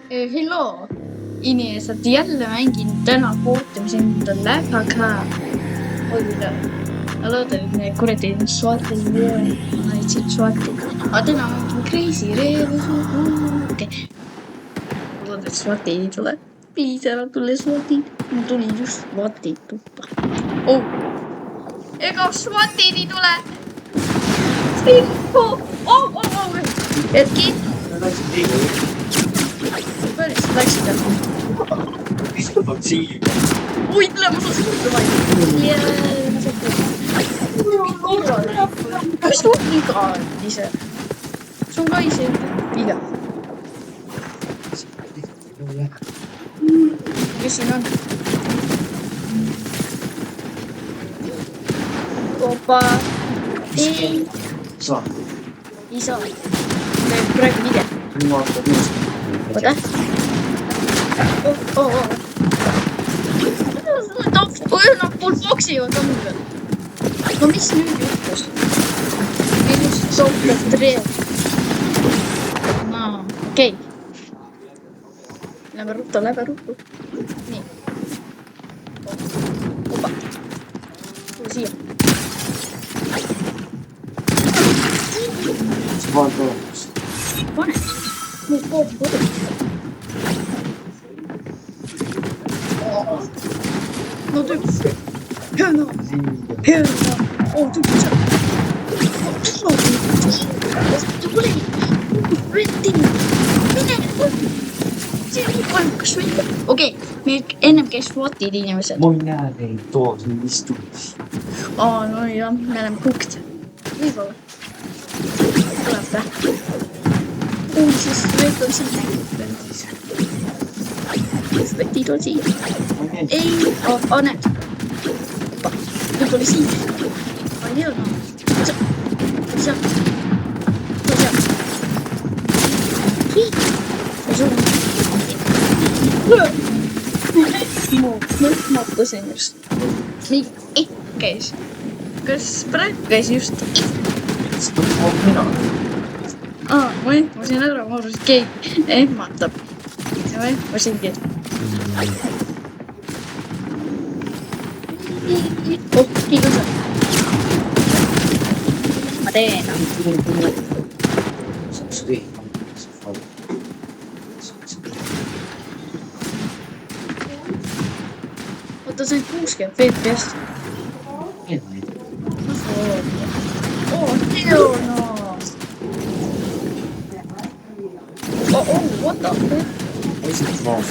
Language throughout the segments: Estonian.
Hello, inimesed, jälle mängin täna kohtlemis endal väga hoida. Ma loodan, et need kuradi SWAT-id ei ole. Ma näitasin SWAT-id. Aga täna mängin Crazy Revolution. Ma loodan, et SWAT-id ei tule. Piisavalt tuli SWAT-id. Mul tuli just SWAT-id tuppa. Oh! Ega SWAT-id ei tule! Oh! Hetki! Päris läksid ära. Istutad siin. Oi, tule, ma saan suurde vaid. Mis sul viga on ise? Sul on ka ise viga. Mis siin on? Opa. Ei. Saa. Ei saa. Teeb praegu video. Oota. Nad poksivad ammu peal. No mis nüüd juhtus? Meil just sohtleb treel. Okei. Lähme ruttu. Nii. Opa. Tule siia. See vaan tulemus. Pane. Nüüd pool kodu. No tüüp. Hea no. Oh, tüüp on seal. Tule. Mine. See on nii kolmkas välja. Okei, meil ennem käis SWAT-id inimesed. Ma ei näe neid toos, neid istumis. No jah, me oleme cooked. Võib-olla. Tuleb või? Siis võid on siin näinud. Võtid on siin. Ei, näed. Opa, nüüd oli siin. Ma ei tea, Seal. Ma mõtlesin just. Mingi käis. Kas praegu käis just? See tuleb mina. Ma ehmasin ära, ma arvasin, et keegi ehmatab. Ja ma ehmasingi. Keegi on. Ma teen. Saaks kõik. Oota, see on 60 FPS. What the fuck?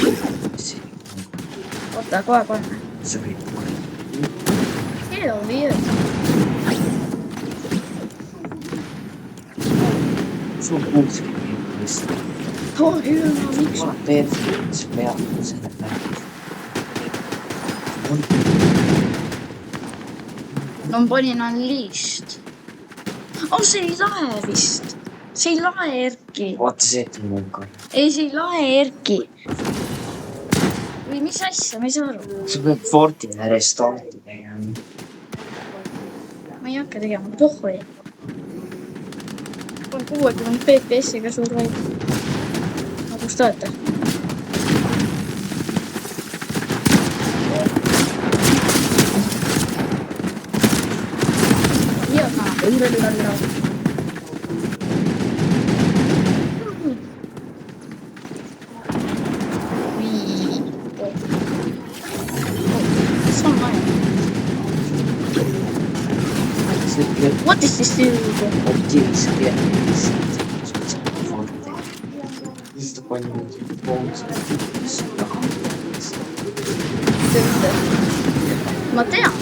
Oota, kohe. See võib olla. Hell yeah. Sul on 60 vist. Hea, miks? Ma teed peale selle pärast. No ma panin unleashed. See ei lahe vist. See ei lahe Erki. Vaata see, et mul on ka. Ei, see ei lahe Erki. Või mis asja, ma ei saa aru. Sa pead Fortile restarti tegema. Ma ei hakka tegema, pohhui. On 60 FPS-iga suur vaid. No kus te olete? What is this dude? Optimis peaks. Just panin poolse. Ma tean.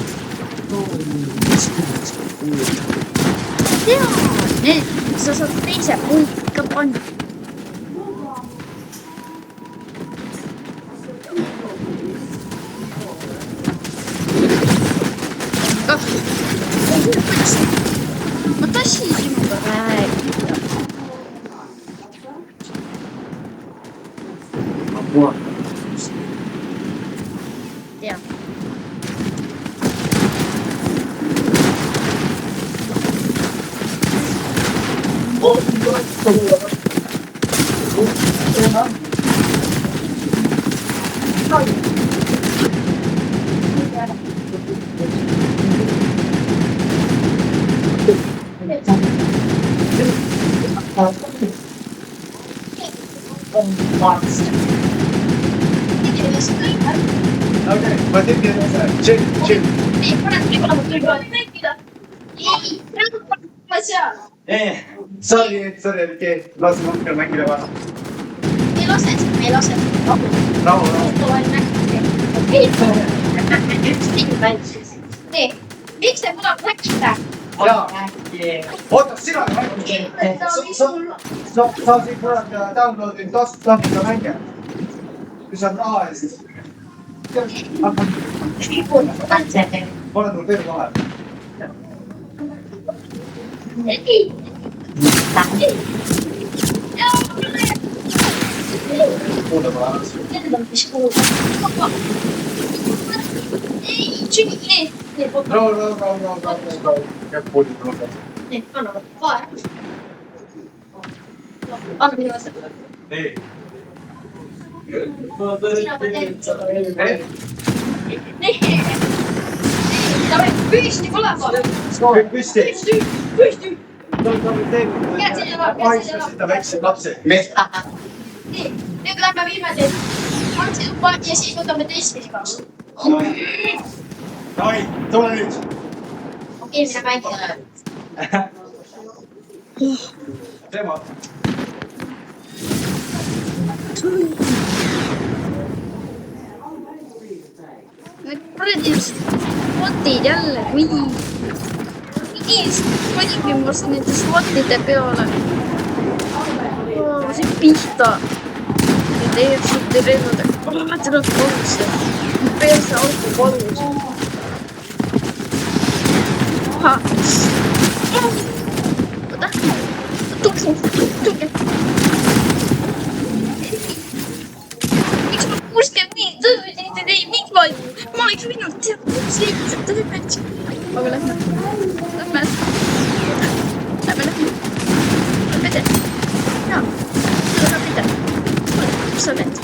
Sa saad teise punkti ka panna. Ma tassin sinuga rääkida. Ma puhan. Tean. Okei, ma tegin seda. Chill, chill. Sorry, okei. Las ma hakkan mängida vastu. Rahu. Miks te mulle räägite? Oota, sina mängid. Sa siin kurat download'id tasuta mänge. Kui sa raha eest. Pane mul veel vahel. Kuule ma lähen. Rahu. Jääb puudi mulle. Anna minu vastu. Ei. Püsti põlema! Püsti. Ahistas seda väikseid lapsi. Nii, nüüd lähme viime teid Antsi tuppa ja siis võtame teistpidi kaasa. Davai, tule nüüd. Okei, mine mängida. Tema. Need kuradi spotid jälle, miks panigi must nende spotide peale. See pihta. Ja teeksite relvadega. Tuleb valus. Peelse auto valus. Oota. Tulge. Miks ma 60 tõusin? Ei, miks ma oleks võinud teha 7 tõuset. Aga lähme. Jaa. Mis sa teed?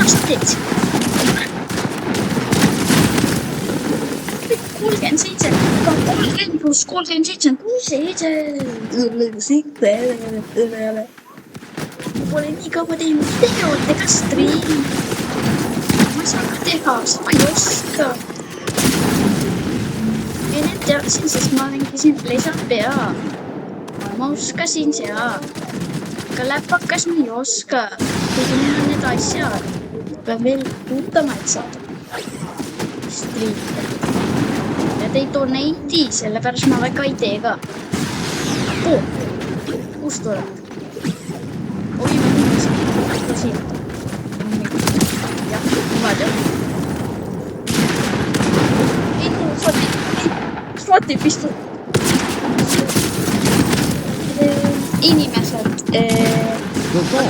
Mis sa teed? 37, 30 pluss 37, 67. Pole nii kaua teinud videotega striimi. Ma ei saa ka teha, ma ei oska. Ja nüüd teadsin, sest ma mängisin PlayStation. Ma oskasin seal. Aga läpakas ma ei oska. Kuigi need on need asjad. Peab veel uutamaid saada. Striimida. Ja te ei doneiti, sellepärast ma väga ei tee ka. Kust tuleb? Oi, ma mõtlesin. Siin. Jah, vaata. Swati pistu. Inimesed.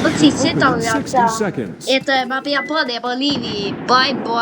Võtsid seda, et ma pean panema liivi. Bye bye.